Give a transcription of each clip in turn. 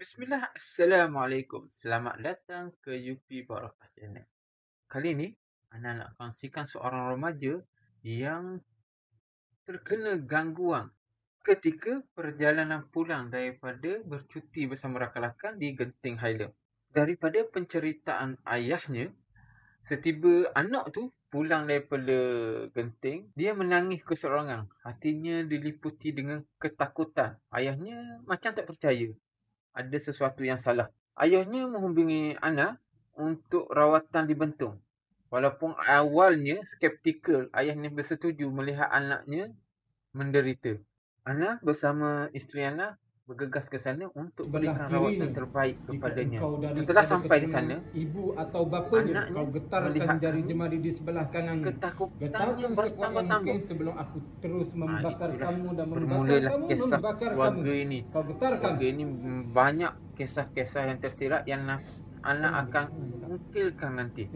Bismillah, Assalamualaikum. Selamat datang ke UP Barakah Channel. Kali ni, Ana nak kongsikan seorang remaja yang terkena gangguan ketika perjalanan pulang daripada bercuti bersama rakan-rakan di Genting Highland. Daripada penceritaan ayahnya, setiba anak tu pulang daripada Genting, dia menangis keseorangan. Hatinya diliputi dengan ketakutan. Ayahnya macam tak percaya ada sesuatu yang salah. Ayahnya menghubungi Ana untuk rawatan di Bentong. Walaupun awalnya skeptikal, ayahnya bersetuju melihat anaknya menderita. Ana bersama isteri Ana bergegas ke sana untuk berikan rawatan terbaik kepadanya. Setelah sampai di sana, ibu atau bapanya, anaknya kau getarkan melihat jari kami, jemari di sebelah kanannya. ketakutannya bertambah-tambah. Sebelum aku terus membakar Itulah kamu dan membakar bermulalah kamu, kisah membakar keluarga kamu. ini. Kau getarkan. Keluarga ini banyak kisah-kisah yang tersirat yang anak akan ungkilkan nanti.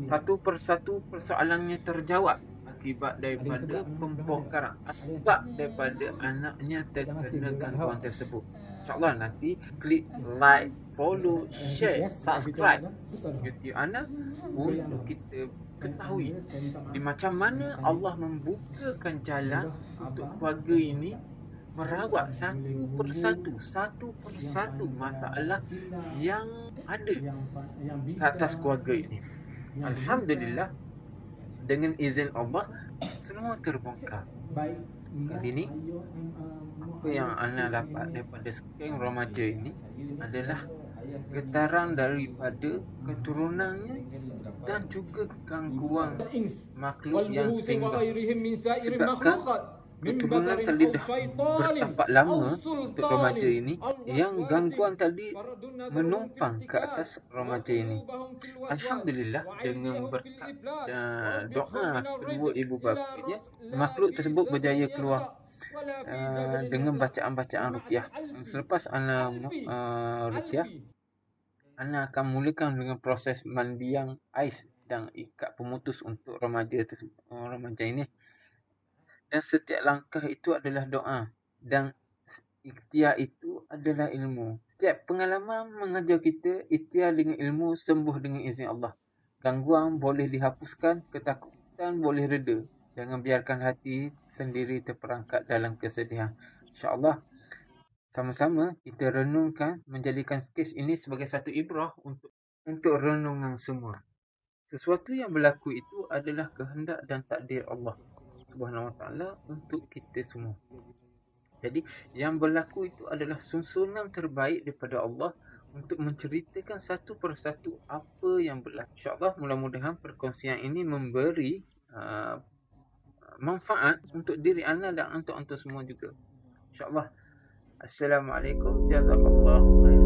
Satu persatu persoalannya terjawab akibat daripada pembongkaran asbab daripada anaknya terkena gangguan tersebut. InsyaAllah nanti klik like, follow, share, subscribe YouTube Ana untuk kita ketahui di macam mana Allah membukakan jalan untuk keluarga ini merawat satu persatu masalah yang ada ke atas keluarga ini. Alhamdulillah, dengan izin Allah semua terbongkar. Kali ini apa yang Ana dapat daripada sekian remaja ini adalah getaran daripada keturunannya dan juga gangguan makhluk yang singgah. Sebabkan keturunan tadi dah bertapak lama untuk remaja ini, yang gangguan tadi menumpang ke atas remaja ini. Alhamdulillah, dengan berkat doa kedua ibu bapanya, makhluk tersebut berjaya keluar dengan bacaan-bacaan ruqyah. Selepas Ana ruqyah, Ana akan mulakan dengan proses mandiang ais dan ikat pemutus untuk remaja ini. Dan setiap langkah itu adalah doa. Dan ikhtiar itu adalah ilmu. Setiap pengalaman mengajar kita ikhtiar dengan ilmu, sembuh dengan izin Allah. Gangguan boleh dihapuskan, ketakutan boleh reda. Jangan biarkan hati sendiri terperangkap dalam kesedihan. InsyaAllah, sama-sama kita renungkan, menjadikan kes ini sebagai satu ibrah untuk renungan semua. Sesuatu yang berlaku itu adalah kehendak dan takdir Allah Subhanahu Wa Taala untuk kita semua. Jadi yang berlaku itu adalah susunan terbaik daripada Allah untuk menceritakan satu persatu apa yang berlaku. InsyaAllah, mudah-mudahan perkongsian ini memberi manfaat untuk diri anda dan untuk semua juga. InsyaAllah. Assalamualaikum. Jazakallahu khairan.